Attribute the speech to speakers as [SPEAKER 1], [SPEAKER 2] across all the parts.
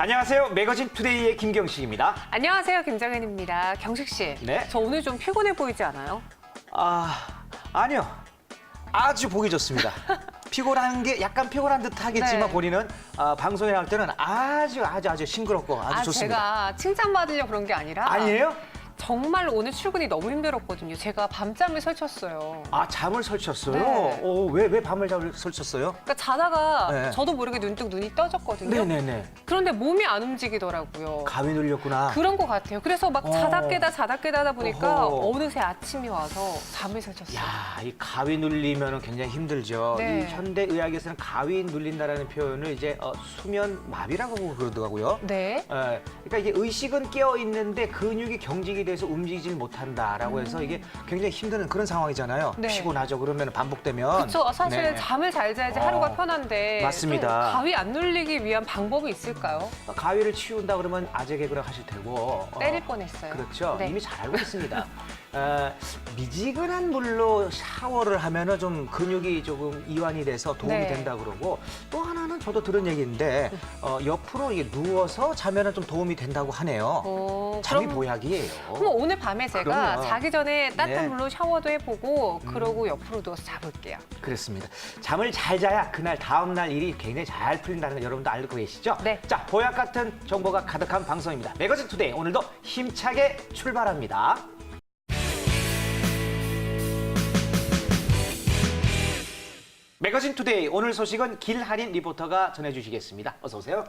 [SPEAKER 1] 안녕하세요. 매거진 투데이의 김경식입니다.
[SPEAKER 2] 안녕하세요. 김정은입니다. 경식 씨,
[SPEAKER 1] 네.
[SPEAKER 2] 저 오늘 좀 피곤해 보이지 않아요?
[SPEAKER 1] 아니요. 아주 보기 좋습니다. 피곤한 게 약간 피곤한 듯 하겠지만
[SPEAKER 2] 네.
[SPEAKER 1] 본인은 방송에 나올 때는 아주 싱그럽고 아주 좋습니다.
[SPEAKER 2] 제가 칭찬받으려고 그런 게 아니라
[SPEAKER 1] 아니에요?
[SPEAKER 2] 정말 오늘 출근이 너무 힘들었거든요. 제가 밤잠을 설쳤어요.
[SPEAKER 1] 잠을 설쳤어요?
[SPEAKER 2] 네.
[SPEAKER 1] 왜 밤을 설쳤어요?
[SPEAKER 2] 그러니까 자다가
[SPEAKER 1] 네.
[SPEAKER 2] 저도 모르게 눈이 떠졌거든요.
[SPEAKER 1] 네네네.
[SPEAKER 2] 그런데 몸이 안 움직이더라고요.
[SPEAKER 1] 가위 눌렸구나.
[SPEAKER 2] 그런 것 같아요. 그래서 막 자다 깨다 하다 보니까
[SPEAKER 1] 어허.
[SPEAKER 2] 어느새 아침이 와서 잠을 설쳤어요.
[SPEAKER 1] 야, 이 가위 눌리면 굉장히 힘들죠.
[SPEAKER 2] 네.
[SPEAKER 1] 이 현대의학에서는 가위 눌린다라는 표현을 이제 수면 마비라고 그러더라고요.
[SPEAKER 2] 네.
[SPEAKER 1] 그러니까 이게 의식은 깨어 있는데 근육이 경직이 돼서 움직이질 못한다라고 해서 이게 굉장히 힘든 그런 상황이잖아요.
[SPEAKER 2] 네.
[SPEAKER 1] 피곤하죠. 그러면 반복되면.
[SPEAKER 2] 그렇죠. 사실
[SPEAKER 1] 네.
[SPEAKER 2] 잠을 잘 자야지 하루가 편한데
[SPEAKER 1] 맞습니다.
[SPEAKER 2] 좀 가위 안 눌리기 위한 방법이 있을까요?
[SPEAKER 1] 가위를 치운다 그러면 아재 개그를 하실 테고.
[SPEAKER 2] 때릴 뻔했어요.
[SPEAKER 1] 그렇죠.
[SPEAKER 2] 네.
[SPEAKER 1] 이미 잘 알고 있습니다. 미지근한 물로 샤워를 하면은 좀 근육이 조금 이완이 돼서 도움이
[SPEAKER 2] 네.
[SPEAKER 1] 된다 그러고, 또 하나는 저도 들은 얘기인데 옆으로 이게 누워서 자면은 좀 도움이 된다고 하네요. 잠이
[SPEAKER 2] 그럼
[SPEAKER 1] 보약이에요.
[SPEAKER 2] 오늘 밤에 제가
[SPEAKER 1] 그럼요.
[SPEAKER 2] 자기 전에 따뜻한
[SPEAKER 1] 네.
[SPEAKER 2] 물로 샤워도 해보고 그러고 옆으로 누워서 자볼게요.
[SPEAKER 1] 그렇습니다. 잠을 잘 자야 그날 다음 날 일이 굉장히 잘 풀린다는 걸 여러분도 알고 계시죠?
[SPEAKER 2] 네.
[SPEAKER 1] 자, 보약 같은 정보가 가득한 방송입니다. 매거진 투데이 오늘도 힘차게 출발합니다. 매거진 투데이 오늘 소식은 길할인 리포터가 전해주시겠습니다. 어서 오세요.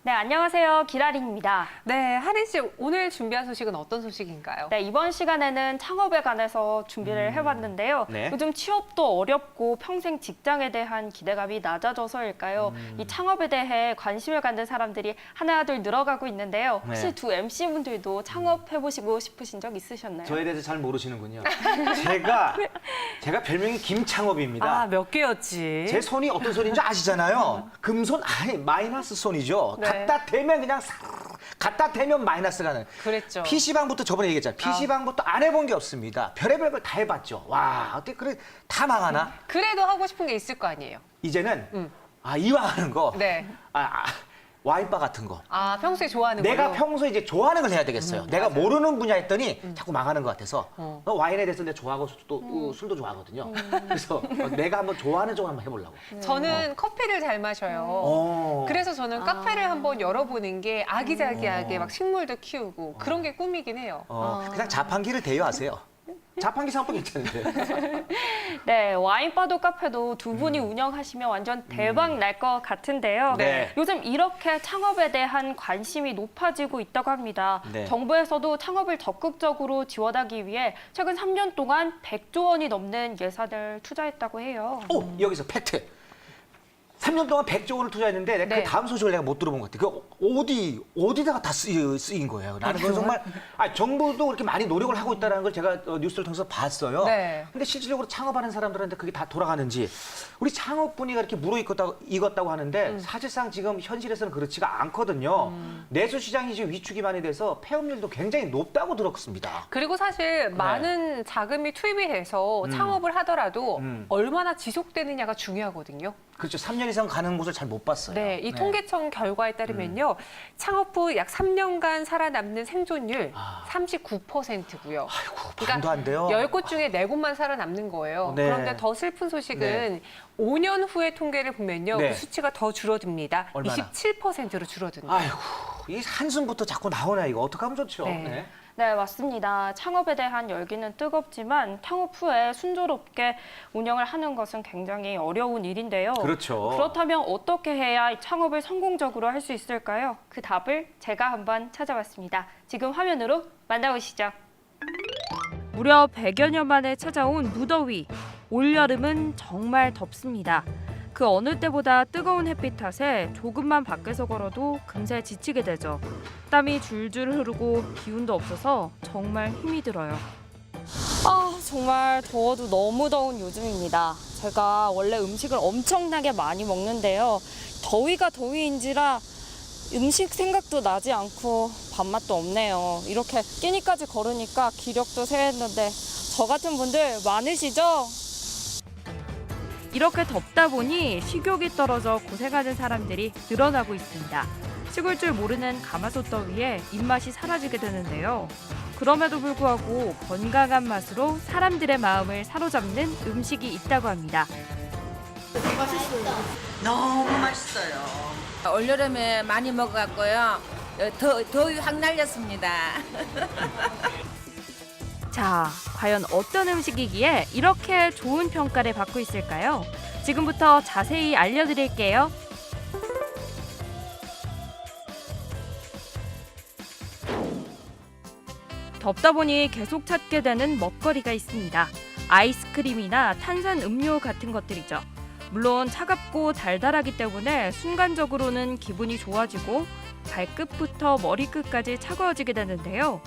[SPEAKER 3] 네, 안녕하세요. 기라린입니다.
[SPEAKER 2] 네, 하린 씨 오늘 준비한 소식은 어떤 소식인가요?
[SPEAKER 3] 네, 이번 시간에는 창업에 관해서 준비를 해봤는데요.
[SPEAKER 1] 네.
[SPEAKER 3] 요즘 취업도 어렵고 평생 직장에 대한 기대감이 낮아져서일까요? 이 창업에 대해 관심을 갖는 사람들이 하나둘 늘어가고 있는데요. 혹시
[SPEAKER 1] 네.
[SPEAKER 3] 두 MC분들도 창업해보시고 싶으신 적 있으셨나요?
[SPEAKER 1] 저에 대해서 잘 모르시는군요. 제가 별명이 김창업입니다.
[SPEAKER 2] 몇 개였지?
[SPEAKER 1] 제 손이 어떤 손인지 아시잖아요. 금손 아니 마이너스 손이죠.
[SPEAKER 2] 네.
[SPEAKER 1] 갖다 대면 그냥 갖다 대면 마이너스 가는.
[SPEAKER 2] 그랬죠.
[SPEAKER 1] PC방부터 저번에 얘기했잖아요. PC방부터 안 해본 게 없습니다. 별의별 걸 다 해봤죠. 와 어떻게 그래 다 망하나?
[SPEAKER 2] 그래도 하고 싶은 게 있을 거 아니에요?
[SPEAKER 1] 이제는 이왕 하는 거
[SPEAKER 2] 네.
[SPEAKER 1] 와인바 같은 거.
[SPEAKER 2] 평소에 좋아하는
[SPEAKER 1] 내가
[SPEAKER 2] 걸로?
[SPEAKER 1] 평소에 이제 좋아하는 걸 해야 되겠어요. 내가
[SPEAKER 2] 맞아요.
[SPEAKER 1] 모르는 분야 했더니 자꾸 망하는 것 같아서 와인에 대해서 내가 좋아하고 또 술도 좋아하거든요. 그래서 내가 한번 좋아하는 쪽을 한번 해보려고.
[SPEAKER 2] 저는 커피를 잘 마셔요.
[SPEAKER 1] 어.
[SPEAKER 2] 그래서 저는 카페를 한번 열어보는 게 아기자기하게 막 식물도 키우고 그런 게 꿈이긴 해요.
[SPEAKER 1] 그냥 자판기를 대여하세요. 자판기 사업도 괜찮은데.
[SPEAKER 3] 네, 와인바도 카페도 두 분이 운영하시면 완전 대박 날 것 같은데요.
[SPEAKER 1] 네.
[SPEAKER 3] 요즘 이렇게 창업에 대한 관심이 높아지고 있다고 합니다.
[SPEAKER 1] 네.
[SPEAKER 3] 정부에서도 창업을 적극적으로 지원하기 위해 최근 3년 동안 100조 원이 넘는 예산을 투자했다고 해요.
[SPEAKER 1] 여기서 팩트. 3년 동안 100조 원을 투자했는데
[SPEAKER 2] 네.
[SPEAKER 1] 그 다음 소식을 내가 못 들어본 것 같아. 그 어디다가 다 쓰인 거예요. 나는 그건 정말 정부도 그렇게 많이 노력을 하고 있다는 걸 제가 뉴스를 통해서 봤어요.
[SPEAKER 2] 네.
[SPEAKER 1] 근데 실질적으로 창업하는 사람들한테 그게 다 돌아가는지 우리 창업 분위기가 이렇게 무르익었다고 하는데 사실상 지금 현실에서는 그렇지가 않거든요. 내수 시장이 지금 위축이 많이 돼서 폐업률도 굉장히 높다고 들었습니다.
[SPEAKER 2] 그리고 사실 많은 자금이 투입이 돼서 창업을 하더라도 얼마나 지속되느냐가 중요하거든요.
[SPEAKER 1] 그렇죠. 3년 이상 가는 곳을 잘 못 봤어요.
[SPEAKER 2] 네, 이 통계청 결과에 따르면요. 창업 후 약 3년간 살아남는 생존율 39%고요.
[SPEAKER 1] 아이고, 반도 안 돼요.
[SPEAKER 2] 10곳 중에 4곳만 살아남는 거예요.
[SPEAKER 1] 네.
[SPEAKER 2] 그런데 더 슬픈 소식은 5년 후의 통계를 보면요.
[SPEAKER 1] 네.
[SPEAKER 2] 그 수치가 더 줄어듭니다.
[SPEAKER 1] 얼마나?
[SPEAKER 2] 27%로 줄어든다.
[SPEAKER 1] 아이고, 이 한숨부터 자꾸 나오네. 이거 어떡하면 좋죠.
[SPEAKER 2] 네.
[SPEAKER 3] 네, 맞습니다. 창업에 대한 열기는 뜨겁지만 창업 후에 순조롭게 운영을 하는 것은 굉장히 어려운 일인데요.
[SPEAKER 1] 그렇죠.
[SPEAKER 3] 그렇다면 어떻게 해야 창업을 성공적으로 할 수 있을까요? 그 답을 제가 한번 찾아봤습니다. 지금 화면으로 만나보시죠. 무려 100여 년 만에 찾아온 무더위. 올여름은 정말 덥습니다. 그 어느 때보다 뜨거운 햇빛 탓에 조금만 밖에서 걸어도 금세 지치게 되죠. 땀이 줄줄 흐르고 기운도 없어서 정말 힘이 들어요. 정말 더워도 너무 더운 요즘입니다. 제가 원래 음식을 엄청나게 많이 먹는데요. 더위가 더위인지라 음식 생각도 나지 않고 밥맛도 없네요. 이렇게 끼니까지 걸으니까 기력도 쇠했는데 저 같은 분들 많으시죠? 이렇게 덥다 보니 식욕이 떨어져 고생하는 사람들이 늘어나고 있습니다. 식을 줄 모르는 가마솥 더위에 입맛이 사라지게 되는데요. 그럼에도 불구하고 건강한 맛으로 사람들의 마음을 사로잡는 음식이 있다고 합니다.
[SPEAKER 4] 너무 맛있어요. 올여름에 많이 먹어갖고요. 더위 확 날렸습니다.
[SPEAKER 3] 자, 과연 어떤 음식이기에 이렇게 좋은 평가를 받고 있을까요? 지금부터 자세히 알려드릴게요. 덥다 보니 계속 찾게 되는 먹거리가 있습니다. 아이스크림이나 탄산 음료 같은 것들이죠. 물론 차갑고 달달하기 때문에 순간적으로는 기분이 좋아지고 발끝부터 머리끝까지 차가워지게 되는데요.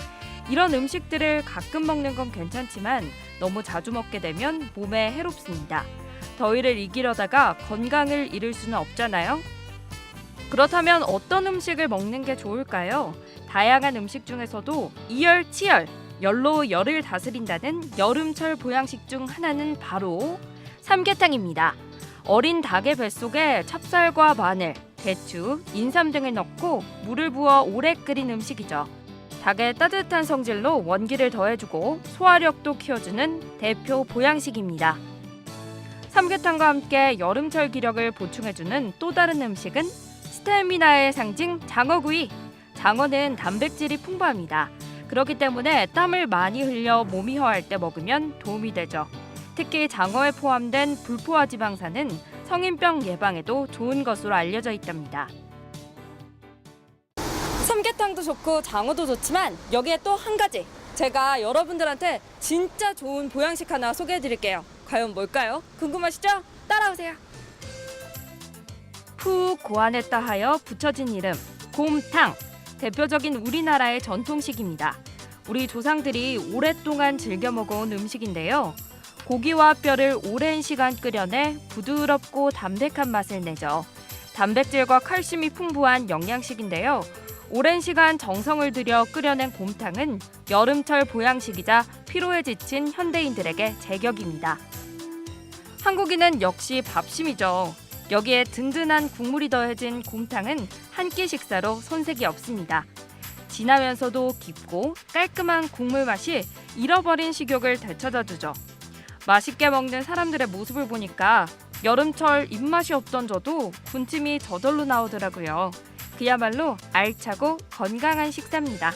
[SPEAKER 3] 이런 음식들을 가끔 먹는 건 괜찮지만 너무 자주 먹게 되면 몸에 해롭습니다. 더위를 이기려다가 건강을 잃을 수는 없잖아요. 그렇다면 어떤 음식을 먹는 게 좋을까요? 다양한 음식 중에서도 이열치열, 열로 열을 다스린다는 여름철 보양식 중 하나는 바로 삼계탕입니다. 어린 닭의 뱃속에 찹쌀과 마늘, 대추, 인삼 등을 넣고 물을 부어 오래 끓인 음식이죠. 닭의 따뜻한 성질로 원기를 더해주고 소화력도 키워주는 대표 보양식입니다. 삼계탕과 함께 여름철 기력을 보충해주는 또 다른 음식은 스태미나의 상징 장어구이. 장어는 단백질이 풍부합니다. 그렇기 때문에 땀을 많이 흘려 몸이 허할 때 먹으면 도움이 되죠. 특히 장어에 포함된 불포화 지방산은 성인병 예방에도 좋은 것으로 알려져 있답니다.
[SPEAKER 5] 삼계탕도 좋고 장어도 좋지만 여기에 또 한 가지 제가 여러분들한테 진짜 좋은 보양식 하나 소개해 드릴게요. 과연 뭘까요? 궁금하시죠? 따라오세요.
[SPEAKER 3] 푹 고안했다 하여 붙여진 이름 곰탕. 대표적인 우리나라의 전통식입니다. 우리 조상들이 오랫동안 즐겨 먹어온 음식인데요. 고기와 뼈를 오랜 시간 끓여내 부드럽고 담백한 맛을 내죠. 단백질과 칼슘이 풍부한 영양식인데요. 오랜 시간 정성을 들여 끓여낸 곰탕은 여름철 보양식이자 피로에 지친 현대인들에게 제격입니다. 한국인은 역시 밥심이죠. 여기에 든든한 국물이 더해진 곰탕은 한 끼 식사로 손색이 없습니다. 진하면서도 깊고 깔끔한 국물 맛이 잃어버린 식욕을 되찾아주죠. 맛있게 먹는 사람들의 모습을 보니까 여름철 입맛이 없던 저도 군침이 저절로 나오더라고요. 그야말로 알차고 건강한 식사입니다.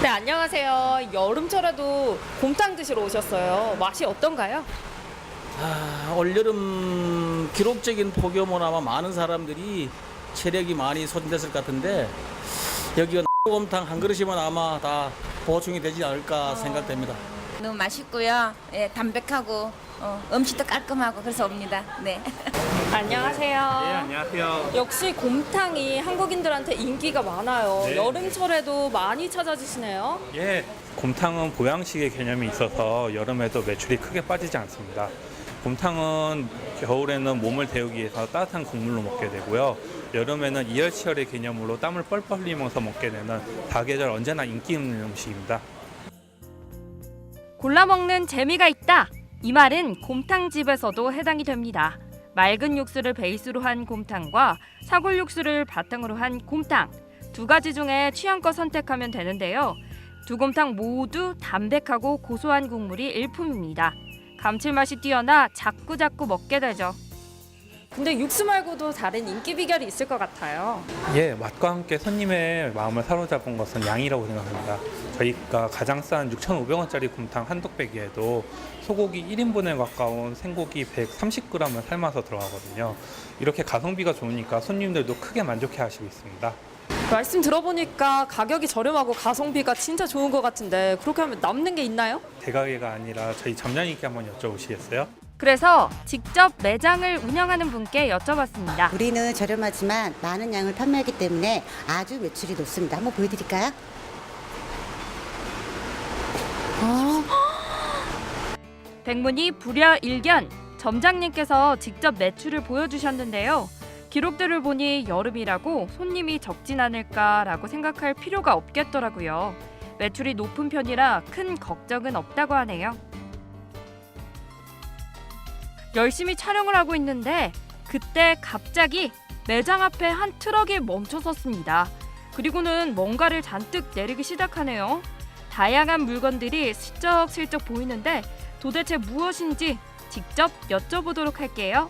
[SPEAKER 5] 네, 안녕하세요. 여름철에도 곰탕 드시러 오셨어요. 맛이 어떤가요?
[SPEAKER 6] 올여름 기록적인 폭염으로 아마 많은 사람들이 체력이 많이 소진됐을 것 같은데 여기가 곰탕 한 그릇이면 아마 다 보충이 되지 않을까 생각됩니다.
[SPEAKER 4] 너무 맛있고요. 예, 담백하고 음식도 깔끔하고 그래서 옵니다. 네.
[SPEAKER 5] 안녕하세요.
[SPEAKER 7] 네, 안녕하세요.
[SPEAKER 5] 역시 곰탕이 한국인들한테 인기가 많아요.
[SPEAKER 7] 네.
[SPEAKER 5] 여름철에도 많이 찾아주시네요.
[SPEAKER 7] 예, 곰탕은 보양식의 개념이 있어서 여름에도 매출이 크게 빠지지 않습니다. 곰탕은 겨울에는 몸을 데우기 위해서 따뜻한 국물로 먹게 되고요. 여름에는 이열치열의 개념으로 땀을 뻘뻘 흘리면서 먹게 되는 사계절 언제나 인기 있는 음식입니다.
[SPEAKER 3] 골라 먹는 재미가 있다. 이 말은 곰탕집에서도 해당이 됩니다. 맑은 육수를 베이스로 한 곰탕과 사골 육수를 바탕으로 한 곰탕. 두 가지 중에 취향껏 선택하면 되는데요. 두 곰탕 모두 담백하고 고소한 국물이 일품입니다. 감칠맛이 뛰어나 자꾸자꾸 먹게 되죠.
[SPEAKER 5] 근데 육수 말고도 다른 인기 비결이 있을 것 같아요.
[SPEAKER 7] 예, 맛과 함께 손님의 마음을 사로잡은 것은 양이라고 생각합니다. 저희가 가장 싼 6,500원짜리 곰탕 한 뚝배기에도 소고기 1인분에 가까운 생고기 130g을 삶아서 들어가거든요. 이렇게 가성비가 좋으니까 손님들도 크게 만족해 하시고 있습니다.
[SPEAKER 5] 말씀 들어보니까 가격이 저렴하고 가성비가 진짜 좋은 것 같은데 그렇게 하면 남는 게 있나요?
[SPEAKER 7] 대가게가 아니라 저희 점장님께 한번 여쭤보시겠어요?
[SPEAKER 3] 그래서 직접 매장을 운영하는 분께 여쭤봤습니다.
[SPEAKER 8] 우리는 저렴하지만 많은 양을 판매하기 때문에 아주 매출이 높습니다. 한번 보여드릴까요?
[SPEAKER 3] 백문이 불여일견. 점장님께서 직접 매출을 보여주셨는데요. 기록들을 보니 여름이라고 손님이 적진 않을까라고 생각할 필요가 없겠더라고요. 매출이 높은 편이라 큰 걱정은 없다고 하네요. 열심히 촬영을 하고 있는데 그때 갑자기 매장 앞에 한 트럭이 멈춰섰습니다. 그리고는 뭔가를 잔뜩 내리기 시작하네요. 다양한 물건들이 슬쩍슬쩍 보이는데 도대체 무엇인지 직접 여쭤보도록 할게요.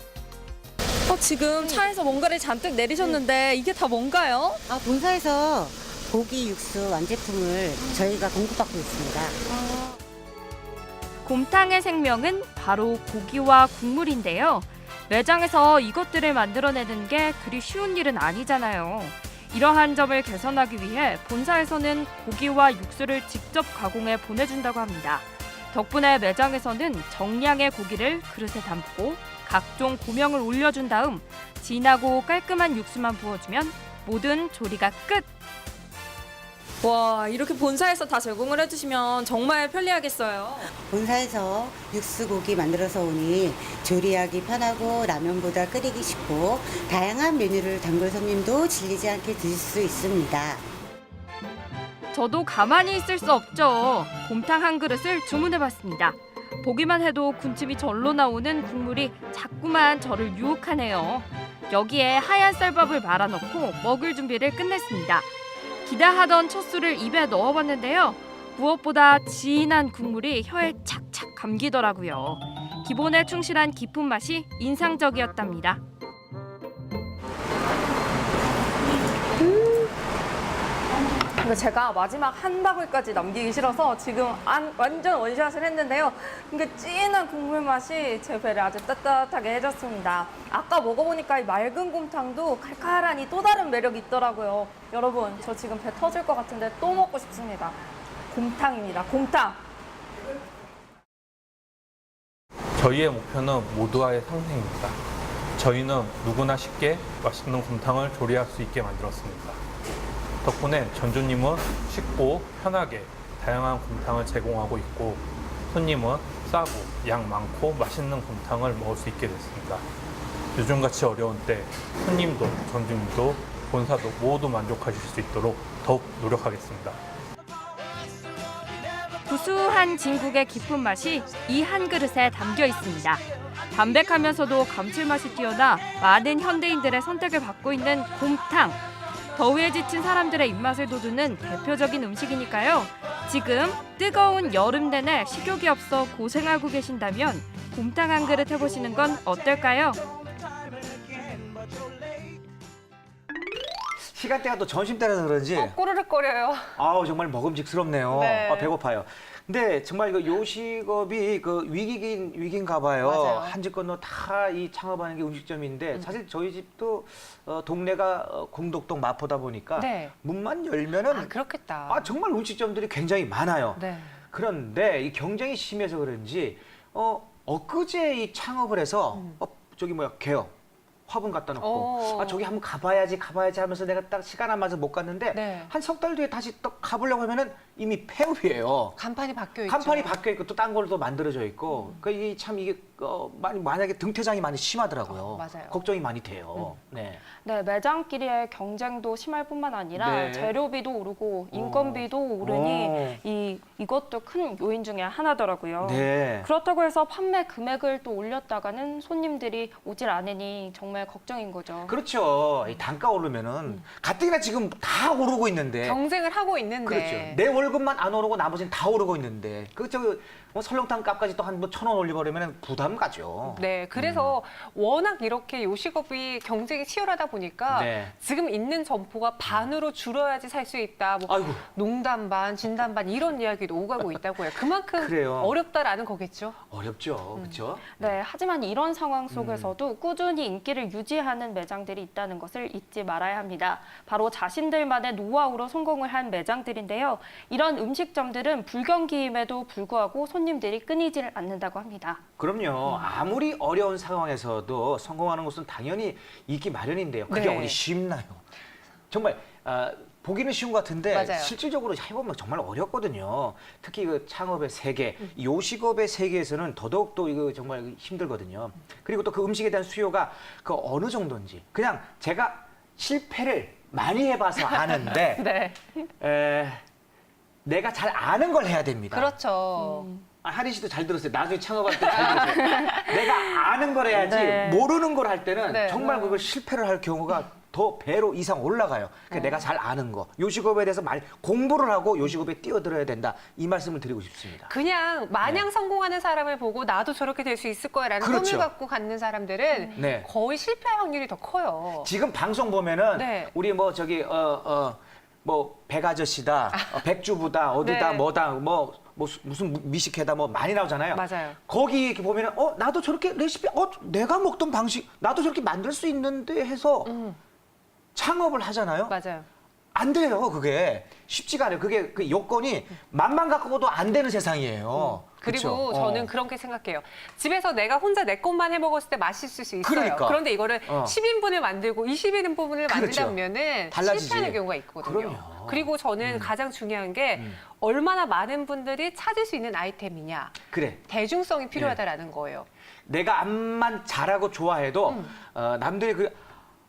[SPEAKER 5] 지금 차에서 뭔가를 잔뜩 내리셨는데 이게 다 뭔가요?
[SPEAKER 8] 본사에서 고기 육수 완제품을 저희가 공급받고 있습니다.
[SPEAKER 3] 곰탕의 생명은 바로 고기와 국물인데요. 매장에서 이것들을 만들어내는 게 그리 쉬운 일은 아니잖아요. 이러한 점을 개선하기 위해 본사에서는 고기와 육수를 직접 가공해 보내준다고 합니다. 덕분에 매장에서는 정량의 고기를 그릇에 담고 각종 고명을 올려준 다음 진하고 깔끔한 육수만 부어주면 모든 조리가 끝!
[SPEAKER 5] 와, 이렇게 본사에서 다 제공을 해주시면 정말 편리하겠어요.
[SPEAKER 8] 본사에서 육수 고기 만들어서 오니 조리하기 편하고 라면보다 끓이기 쉽고 다양한 메뉴를 단골 손님도 질리지 않게 드실 수 있습니다.
[SPEAKER 3] 저도 가만히 있을 수 없죠. 곰탕 한 그릇을 주문해봤습니다. 보기만 해도 군침이 절로 나오는 국물이 자꾸만 저를 유혹하네요. 여기에 하얀 쌀밥을 말아넣고 먹을 준비를 끝냈습니다. 기다하던 첫 술을 입에 넣어봤는데요. 무엇보다 진한 국물이 혀에 착착 감기더라고요. 기본에 충실한 깊은 맛이 인상적이었답니다.
[SPEAKER 5] 근데 제가 마지막 한 바구니까지 남기기 싫어서 지금 완전 원샷을 했는데요. 이게 진한 국물 맛이 제 배를 아주 따뜻하게 해줬습니다. 아까 먹어보니까 이 맑은 곰탕도 칼칼하니 또 다른 매력이 있더라고요. 여러분, 저 지금 배 터질 것 같은데 또 먹고 싶습니다. 곰탕입니다. 곰탕!
[SPEAKER 7] 저희의 목표는 모두와의 상생입니다. 저희는 누구나 쉽게 맛있는 곰탕을 조리할 수 있게 만들었습니다. 덕분에 전주님은 쉽고 편하게 다양한 곰탕을 제공하고 있고 손님은 싸고 양 많고 맛있는 곰탕을 먹을 수 있게 됐습니다. 요즘같이 어려운 때 손님도 전주님도 본사도 모두 만족하실 수 있도록 더욱 노력하겠습니다.
[SPEAKER 3] 구수한 진국의 깊은 맛이 이 한 그릇에 담겨 있습니다. 담백하면서도 감칠맛이 뛰어나 많은 현대인들의 선택을 받고 있는 곰탕. 더위에 지친 사람들의 입맛을 돋우는 대표적인 음식이니까요. 지금 뜨거운 여름 내내 식욕이 없어 고생하고 계신다면 곰탕 한 그릇 해보시는 건 어떨까요?
[SPEAKER 1] 시간대가 또 점심때라서 그런지
[SPEAKER 2] 꼬르륵거려요.
[SPEAKER 1] 아우 정말 먹음직스럽네요.
[SPEAKER 2] 네.
[SPEAKER 1] 배고파요. 근데 정말 이거 요식업이 위기인가 봐요.
[SPEAKER 2] 맞아요.
[SPEAKER 1] 한 집 건너 다 이 창업하는 게 음식점인데 사실 저희 집도 동네가 공덕동 마포다 보니까
[SPEAKER 2] 네.
[SPEAKER 1] 문만 열면은
[SPEAKER 2] 그렇겠다.
[SPEAKER 1] 정말 음식점들이 굉장히 많아요.
[SPEAKER 2] 네.
[SPEAKER 1] 그런데 이 경쟁이 심해서 그런지 엊그제 이 창업을 해서 개업 화분 갖다 놓고 저기 한번 가봐야지 하면서 내가 딱 시간 안 맞아서 못 갔는데
[SPEAKER 2] 네.
[SPEAKER 1] 한 석 달 뒤에 다시 또 가보려고 하면은 이미 폐업이에요.
[SPEAKER 2] 간판이 바뀌어 있죠.
[SPEAKER 1] 간판이 바뀌어 있고 또 딴 걸로 만들어져 있고 그러니까 이게 참 이게 만약에 등퇴장이 많이 심하더라고요.
[SPEAKER 2] 맞아요.
[SPEAKER 1] 걱정이 많이 돼요. 네.
[SPEAKER 3] 네, 매장끼리의 경쟁도 심할 뿐만 아니라
[SPEAKER 1] 네.
[SPEAKER 3] 재료비도 오르고 인건비도 오르니 이것도 큰 요인 중에 하나더라고요.
[SPEAKER 1] 네.
[SPEAKER 3] 그렇다고 해서 판매 금액을 또 올렸다가는 손님들이 오질 않으니 정말 걱정인 거죠.
[SPEAKER 1] 그렇죠. 이 단가 오르면은 가뜩이나 지금 다 오르고 있는데.
[SPEAKER 2] 경쟁을 하고 있는데.
[SPEAKER 1] 그렇죠. 내 월급만 안 오르고 나머지는 다 오르고 있는데 설렁탕 값까지 또 한 1,000원 올려버리면 부담 가죠.
[SPEAKER 2] 네, 그래서 워낙 이렇게 요식업이 경쟁이 치열하다 보니까
[SPEAKER 1] 네.
[SPEAKER 2] 지금 있는 점포가 반으로 줄어야지 살 수 있다. 뭐
[SPEAKER 1] 아이고.
[SPEAKER 2] 농담 반, 진담 반 이런 이야기도 오가고 있다고 해요. 그만큼
[SPEAKER 1] 그래요.
[SPEAKER 2] 어렵다라는 거겠죠.
[SPEAKER 1] 어렵죠. 그렇죠?
[SPEAKER 3] 네, 하지만 이런 상황 속에서도 꾸준히 인기를 유지하는 매장들이 있다는 것을 잊지 말아야 합니다. 바로 자신들만의 노하우로 성공을 한 매장들인데요. 이런 음식점들은 불경기임에도 불구하고 손님들이 끊이질 않는다고 합니다.
[SPEAKER 1] 그럼요. 아무리 어려운 상황에서도 성공하는 것은 당연히 있기 마련인데요. 그게
[SPEAKER 2] 네.
[SPEAKER 1] 어디 쉽나요? 정말 보기는 쉬운 것 같은데
[SPEAKER 2] 맞아요.
[SPEAKER 1] 실질적으로 해보면 정말 어렵거든요. 특히 그 창업의 세계, 요식업의 세계에서는 더더욱 또 이거 정말 힘들거든요. 그리고 또 그 음식에 대한 수요가 그 어느 정도인지 그냥 제가 실패를 많이 해봐서 아는데
[SPEAKER 2] 네.
[SPEAKER 1] 내가 잘 아는 걸 해야 됩니다.
[SPEAKER 2] 그렇죠.
[SPEAKER 1] 한희 씨도 잘 들었어요. 나중에 창업할 때 잘 들었어요. 내가 아는 걸 해야지
[SPEAKER 3] 네.
[SPEAKER 1] 모르는 걸 할 때는
[SPEAKER 2] 네.
[SPEAKER 1] 정말 그걸 실패를 할 경우가 더 배로 이상 올라가요. 그러니까 내가 잘 아는 거, 요식업에 대해서 많이 공부를 하고 요식업에 뛰어들어야 된다. 이 말씀을 드리고 싶습니다.
[SPEAKER 2] 그냥 마냥 성공하는 사람을 보고 나도 저렇게 될 수 있을 거야라는
[SPEAKER 1] 그렇죠.
[SPEAKER 2] 꿈을 갖고 갖는 사람들은
[SPEAKER 1] 네.
[SPEAKER 2] 거의 실패할 확률이 더 커요.
[SPEAKER 1] 지금 방송 보면은
[SPEAKER 2] 네.
[SPEAKER 1] 우리 뭐 저기 뭐 백아저씨다, 백주부다, 어디다
[SPEAKER 2] 네.
[SPEAKER 1] 뭐다, 뭐 무슨 미식회다 뭐 많이 나오잖아요.
[SPEAKER 2] 맞아요.
[SPEAKER 1] 거기 이렇게 보면은 나도 저렇게 레시피 내가 먹던 방식 나도 저렇게 만들 수 있는데 해서 창업을 하잖아요.
[SPEAKER 2] 맞아요.
[SPEAKER 1] 안 돼요, 그게. 쉽지가 않아요. 그게 그 요건이 맘만 갖고도 안 되는 세상이에요.
[SPEAKER 2] 그리고
[SPEAKER 1] 그쵸?
[SPEAKER 2] 저는 그렇게 생각해요. 집에서 내가 혼자 내 것만 해 먹었을 때 맛있을 수 있어요.
[SPEAKER 1] 그러니까.
[SPEAKER 2] 그런데 이거를 10인분을 만들고 20인분을
[SPEAKER 1] 그렇죠.
[SPEAKER 2] 만들다 보면은
[SPEAKER 1] 달라지지.
[SPEAKER 2] 실패하는 경우가 있거든요.
[SPEAKER 1] 그럼요.
[SPEAKER 2] 그리고 저는 가장 중요한 게 얼마나 많은 분들이 찾을 수 있는 아이템이냐.
[SPEAKER 1] 그래.
[SPEAKER 2] 대중성이 필요하다라는 거예요.
[SPEAKER 1] 내가 암만 잘하고 좋아해도 남들이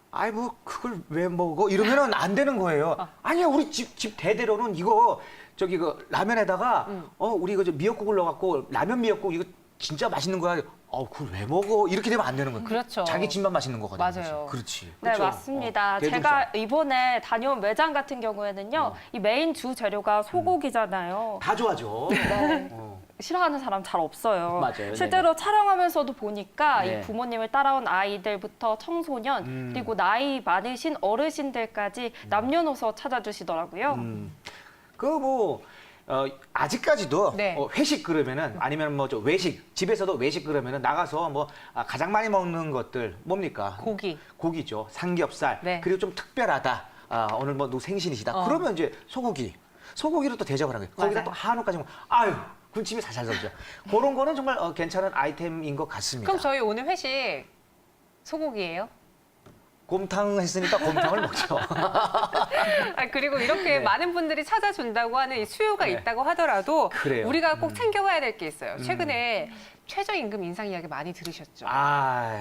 [SPEAKER 1] 아이 뭐 그걸 왜 먹어 이러면은 안 되는 거예요. 아니야 우리 집 대대로는 이거 저기 그 라면에다가 우리 이거 미역국을 넣어갖고 라면 미역국 이거 진짜 맛있는 거야. 그걸 왜 먹어? 이렇게 되면 안 되는 거예요.
[SPEAKER 2] 그렇죠.
[SPEAKER 1] 자기 집만 맛있는 거거든요.
[SPEAKER 2] 맞아요.
[SPEAKER 1] 그렇지.
[SPEAKER 3] 네,
[SPEAKER 1] 그렇죠?
[SPEAKER 3] 맞습니다.
[SPEAKER 1] 대중성.
[SPEAKER 3] 제가 이번에 다녀온 매장 같은 경우에는요, 이 메인 주 재료가 소고기잖아요.
[SPEAKER 1] 다 좋아져.
[SPEAKER 3] 네.
[SPEAKER 1] 어.
[SPEAKER 3] 싫어하는 사람 잘 없어요.
[SPEAKER 1] 맞아요.
[SPEAKER 3] 실제로 촬영하면서도 보니까
[SPEAKER 1] 네.
[SPEAKER 3] 이 부모님을 따라온 아이들부터 청소년 그리고 나이 많으신 어르신들까지 남녀노소 찾아주시더라고요.
[SPEAKER 1] 아직까지도
[SPEAKER 2] 네.
[SPEAKER 1] 회식 그러면은 아니면 뭐 저 외식 집에서도 외식 그러면은 나가서 뭐 가장 많이 먹는 것들 뭡니까? 고기죠. 삼겹살.
[SPEAKER 2] 네.
[SPEAKER 1] 그리고 좀 특별하다. 오늘 뭐 누구 생신이시다. 그러면 이제 소고기로 또 대접을 하는 거예요. 거기다
[SPEAKER 2] 맞아요.
[SPEAKER 1] 또 한우까지 먹으면 아유 군침이 살살 돌죠. 그런 거는 정말 괜찮은 아이템인 것 같습니다.
[SPEAKER 2] 그럼 저희 오늘 회식 소고기예요?
[SPEAKER 1] 곰탕 했으니까 곰탕을 먹죠.
[SPEAKER 2] 그리고 이렇게
[SPEAKER 1] 네.
[SPEAKER 2] 많은 분들이 찾아준다고 하는 이 수요가
[SPEAKER 1] 네.
[SPEAKER 2] 있다고 하더라도
[SPEAKER 1] 그래요.
[SPEAKER 2] 우리가 꼭 챙겨봐야 될 게 있어요. 최근에 최저임금 인상 이야기 많이 들으셨죠?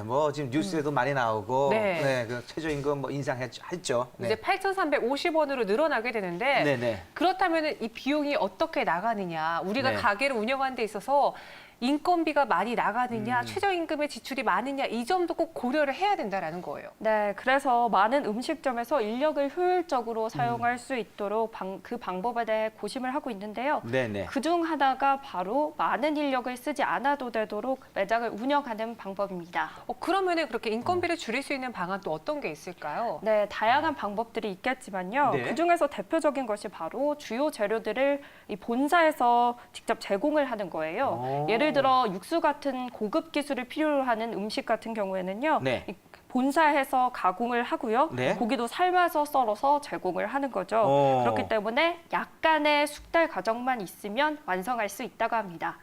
[SPEAKER 1] 뭐 지금 뉴스에도 많이 나오고
[SPEAKER 2] 네.
[SPEAKER 1] 그 최저임금 뭐 인상했죠. 네.
[SPEAKER 2] 이제 8,350원으로 늘어나게 되는데
[SPEAKER 1] 네네.
[SPEAKER 2] 그렇다면 이 비용이 어떻게 나가느냐, 우리가
[SPEAKER 1] 네.
[SPEAKER 2] 가게를 운영하는 데 있어서 인건비가 많이 나가느냐, 최저임금의 지출이 많으냐 이 점도 꼭 고려를 해야 된다라는 거예요.
[SPEAKER 3] 네, 그래서 많은 음식점에서 인력을 효율적으로 사용할 수 있도록 그 방법에 대해 고심을 하고 있는데요.
[SPEAKER 1] 네네.
[SPEAKER 3] 그중 하나가 바로 많은 인력을 쓰지 않아도 되도록 매장을 운영하는 방법입니다.
[SPEAKER 2] 그러면은 그렇게 인건비를 줄일 수 있는 방안 또 어떤 게 있을까요?
[SPEAKER 3] 네, 다양한 방법들이 있겠지만요.
[SPEAKER 1] 네.
[SPEAKER 3] 그중에서 대표적인 것이 바로 주요 재료들을 이 본사에서 직접 제공을 하는 거예요. 예를 들어 육수 같은 고급 기술을 필요로 하는 음식 같은 경우에는요.
[SPEAKER 1] 네.
[SPEAKER 3] 이 본사에서 가공을 하고요.
[SPEAKER 1] 네.
[SPEAKER 3] 고기도 삶아서 썰어서 제공을 하는 거죠. 그렇기 때문에 약간의 숙달 과정만 있으면 완성할 수 있다고 합니다.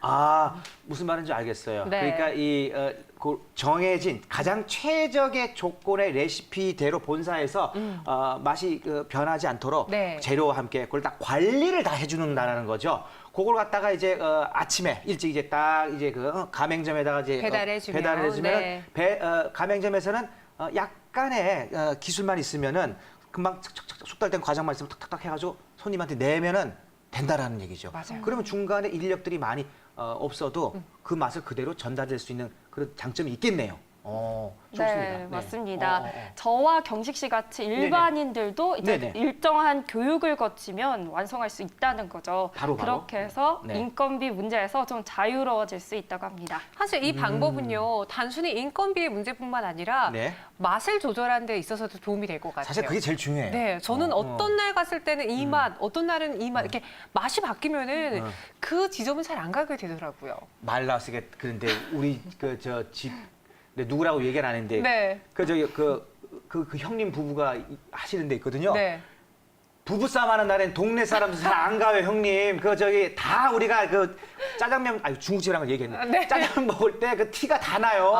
[SPEAKER 1] 무슨 말인지 알겠어요.
[SPEAKER 2] 네.
[SPEAKER 1] 그러니까 그 정해진 가장 최적의 조건의 레시피대로 본사에서 맛이 변하지 않도록
[SPEAKER 2] 네.
[SPEAKER 1] 재료와 함께 그걸 다 관리를 다 해주는다라는 거죠. 그걸 갖다가 이제 아침에 일찍 이제 딱 이제 그 가맹점에다가 이제
[SPEAKER 2] 배달해주면,
[SPEAKER 1] 배달을 해주면
[SPEAKER 2] 네.
[SPEAKER 1] 가맹점에서는 약간의 기술만 있으면은 금방 척척척 숙달된 과정만 있으면 탁탁탁 해가지고 손님한테 내면은 된다라는 얘기죠.
[SPEAKER 2] 맞아요.
[SPEAKER 1] 그러면 중간에 인력들이 많이 없어도 그 맛을 그대로 전달될 수 있는 그런 장점이 있겠네요. 좋습니다.
[SPEAKER 3] 네, 맞습니다. 저와 경식 씨 같이 일반인들도 이제
[SPEAKER 1] 네네.
[SPEAKER 3] 일정한 교육을 거치면 완성할 수 있다는 거죠.
[SPEAKER 1] 바로?
[SPEAKER 3] 그렇게 해서
[SPEAKER 1] 네.
[SPEAKER 3] 인건비 문제에서 좀 자유로워질 수 있다고 합니다.
[SPEAKER 2] 사실 이 방법은요, 단순히 인건비의 문제뿐만 아니라
[SPEAKER 1] 네.
[SPEAKER 2] 맛을 조절하는 데 있어서도 도움이 될 것 같아요.
[SPEAKER 1] 사실 그게 제일 중요해요.
[SPEAKER 2] 네, 저는 어떤 날 갔을 때는 이 맛, 어떤 날은 이 맛, 이렇게 맛이 바뀌면은 그 지점은 잘 안 가게 되더라고요.
[SPEAKER 1] 말 나왔으니까 그런데 우리 그 저 집 누구라고 얘기는 안 했는데
[SPEAKER 2] 네.
[SPEAKER 1] 그 형님 부부가 하시는 데 있거든요.
[SPEAKER 2] 네.
[SPEAKER 1] 부부싸움 하는 날엔 동네 사람들 잘 안 가요, 형님. 다 우리가 짜장면, 중국집이라는 걸 얘기했네.
[SPEAKER 2] 네.
[SPEAKER 1] 짜장면 먹을 때 그 티가 다 나요.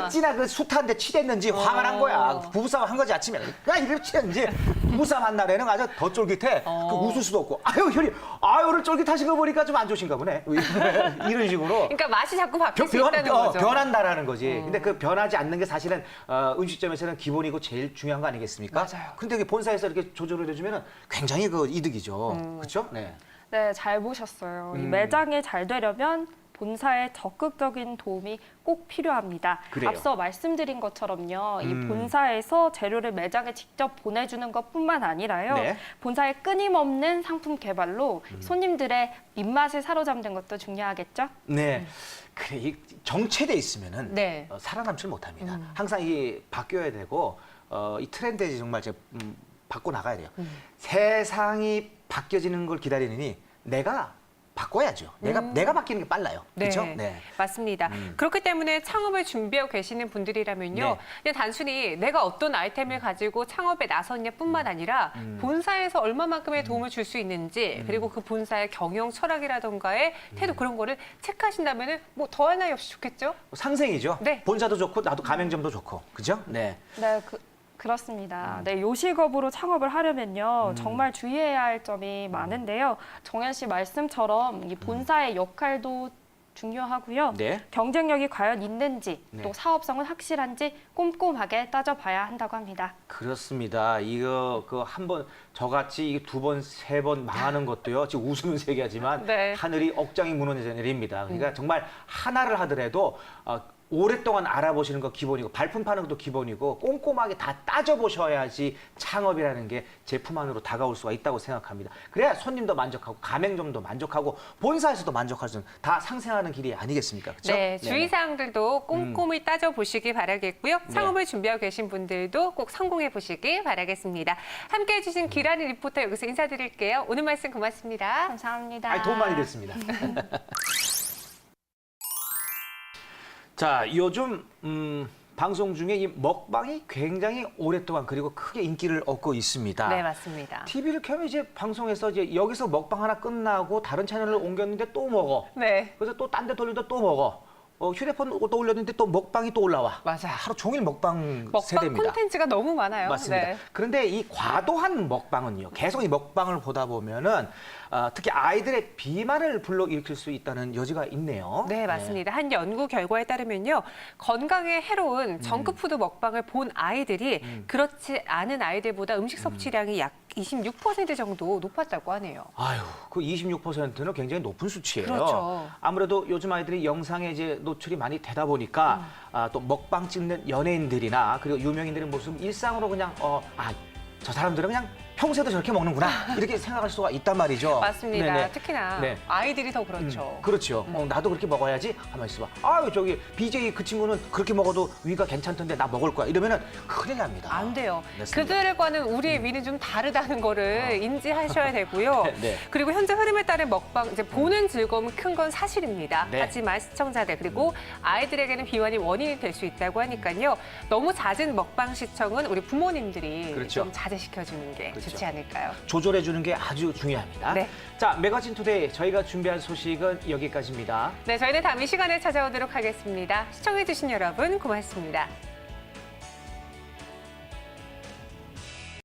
[SPEAKER 1] 어찌나 그 숱한데 치댔는지 화가 난 거야. 부부싸움 한 거지, 아침에. 이렇게 치댔는지. 부부싸움 한 날에는 아주 더 쫄깃해. 웃을 수도 없고. 형님, 오늘 쫄깃하신 거 보니까 좀 안 좋으신가 보네. 이런 식으로.
[SPEAKER 2] 그러니까 맛이 자꾸 바뀔 수 있다는 거죠.
[SPEAKER 1] 변한다라는 거지. 근데 그 변하지 않는 게 사실은 음식점에서는 기본이고 제일 중요한 거 아니겠습니까?
[SPEAKER 2] 맞아요.
[SPEAKER 1] 근데 본사에서 이렇게 조절을 해주면 굉장히 이득이죠. 그렇죠? 네.
[SPEAKER 3] 네, 잘 보셨어요. 이 매장이 잘 되려면 본사의 적극적인 도움이 꼭 필요합니다.
[SPEAKER 1] 그래요.
[SPEAKER 3] 앞서 말씀드린 것처럼요. 이
[SPEAKER 1] 음.
[SPEAKER 3] 본사에서 재료를 매장에 직접 보내주는 것뿐만 아니라요.
[SPEAKER 1] 네.
[SPEAKER 3] 본사의 끊임없는 상품 개발로 손님들의 입맛을 사로잡는 것도 중요하겠죠?
[SPEAKER 1] 네. 그래, 이 정체돼 있으면은
[SPEAKER 2] 네.
[SPEAKER 1] 살아남질 못합니다. 항상 이게 바뀌어야 되고 이 트렌드에 정말 바꿔 나가야 돼요. 세상이 바뀌어지는 걸 기다리느니 내가 바꿔야죠. 내가 바뀌는 게 빨라요. 그렇죠?
[SPEAKER 2] 네, 맞습니다. 그렇기 때문에 창업을 준비하고 계시는 분들이라면요.
[SPEAKER 1] 네.
[SPEAKER 2] 그냥 단순히 내가 어떤 아이템을 가지고 창업에 나섰냐뿐만 아니라 본사에서 얼마만큼의 도움을 줄 수 있는지 그리고 그 본사의 경영 철학이라던가의 태도 그런 거를 체크하신다면은 뭐 더할 나위 없이 좋겠죠?
[SPEAKER 1] 상생이죠.
[SPEAKER 2] 네.
[SPEAKER 1] 본사도 좋고 나도 가맹점도 좋고. 그죠? 네.
[SPEAKER 3] 네, 그렇습니다. 네, 요식업으로 창업을 하려면요. 정말 주의해야 할 점이 많은데요. 정현 씨 말씀처럼 이 본사의 역할도 중요하고요.
[SPEAKER 1] 네.
[SPEAKER 3] 경쟁력이 과연 있는지
[SPEAKER 1] 네.
[SPEAKER 3] 또 사업성은 확실한지 꼼꼼하게 따져봐야 한다고 합니다.
[SPEAKER 1] 그렇습니다. 이거 그 한 번 저같이 두 번, 세 번 망하는 것도요. 지금 웃으면 세계하지만
[SPEAKER 2] 네.
[SPEAKER 1] 하늘이 억장이 무너져 내립니다. 그러니까 정말 하나를 하더라도 오랫동안 알아보시는 거 기본이고 발품 파는 것도 기본이고 꼼꼼하게 다 따져보셔야지 창업이라는 게 제품 안으로 다가올 수가 있다고 생각합니다. 그래야 손님도 만족하고 가맹점도 만족하고 본사에서도 만족할 수 있는 다 상생하는 길이 아니겠습니까? 그렇죠?
[SPEAKER 2] 네, 주의사항들도 꼼꼼히 따져보시기 바라겠고요. 창업을 준비하고 계신 분들도 꼭 성공해 보시기 바라겠습니다. 함께해 주신 기라니 리포터 여기서 인사드릴게요. 오늘 말씀 고맙습니다.
[SPEAKER 3] 감사합니다.
[SPEAKER 1] 아니, 도움 많이 됐습니다. 자, 요즘 방송 중에 이 먹방이 굉장히 오랫동안 그리고 크게 인기를 얻고 있습니다.
[SPEAKER 2] 네, 맞습니다.
[SPEAKER 1] TV를 켜면 이제 방송에서 이제 여기서 먹방 하나 끝나고 다른 채널을 옮겼는데 또 먹어.
[SPEAKER 2] 네.
[SPEAKER 1] 그래서 또 딴 데 돌리다 또 먹어. 휴대폰 또 올렸는데 또 먹방이 또 올라와.
[SPEAKER 2] 맞아요.
[SPEAKER 1] 하루 종일 먹방
[SPEAKER 2] 먹방
[SPEAKER 1] 세대입니다.
[SPEAKER 2] 콘텐츠가 너무 많아요.
[SPEAKER 1] 맞습니다.
[SPEAKER 2] 네.
[SPEAKER 1] 그런데 이 과도한 먹방은요. 계속 이 먹방을 보다 보면은 특히 아이들의 비만을 불러일으킬 수 있다는 여지가 있네요.
[SPEAKER 2] 네, 맞습니다. 한 연구 결과에 따르면요. 건강에 해로운 정크푸드 먹방을 본 아이들이 그렇지 않은 아이들보다 음식 섭취량이 약 26% 정도 높았다고 하네요.
[SPEAKER 1] 아유, 그 26%는 굉장히 높은 수치예요.
[SPEAKER 2] 그렇죠.
[SPEAKER 1] 아무래도 요즘 아이들이 영상에 이제 노출이 많이 되다 보니까 또 먹방 찍는 연예인들이나 그리고 유명인들의 모습 일상으로 그냥 저 사람들은 그냥 평소에도 저렇게 먹는구나 이렇게 생각할 수가 있단 말이죠.
[SPEAKER 2] 맞습니다.
[SPEAKER 1] 네네.
[SPEAKER 2] 특히나
[SPEAKER 1] 네.
[SPEAKER 2] 아이들이 더 그렇죠.
[SPEAKER 1] 그렇죠. 나도 그렇게 먹어야지. 가만히 있어봐. 아유, 저기 BJ 그 친구는 그렇게 먹어도 위가 괜찮던데 나 먹을 거야. 이러면은 큰일 납니다.
[SPEAKER 2] 안 돼요.
[SPEAKER 1] 맞습니다.
[SPEAKER 2] 그들과는 우리의 위는 좀 다르다는 거를 인지하셔야 되고요.
[SPEAKER 1] 네.
[SPEAKER 2] 그리고 현재 흐름에 따른 먹방, 이제 보는 즐거움은 큰 건 사실입니다.
[SPEAKER 1] 네.
[SPEAKER 2] 하지만 시청자들 그리고 아이들에게는 비만이 원인이 될 수 있다고 하니까요. 너무 잦은 먹방 시청은 우리 부모님들이
[SPEAKER 1] 그렇죠.
[SPEAKER 2] 좀 자제시켜주는 게
[SPEAKER 1] 그렇죠.
[SPEAKER 2] 좋지 않을까요?
[SPEAKER 1] 조절해 주는 게 아주 중요합니다.
[SPEAKER 2] 네.
[SPEAKER 1] 자, 매거진 투데이 저희가 준비한 소식은 여기까지입니다.
[SPEAKER 2] 네, 저희는 다음 이 시간에 찾아오도록 하겠습니다. 시청해주신 여러분 고맙습니다.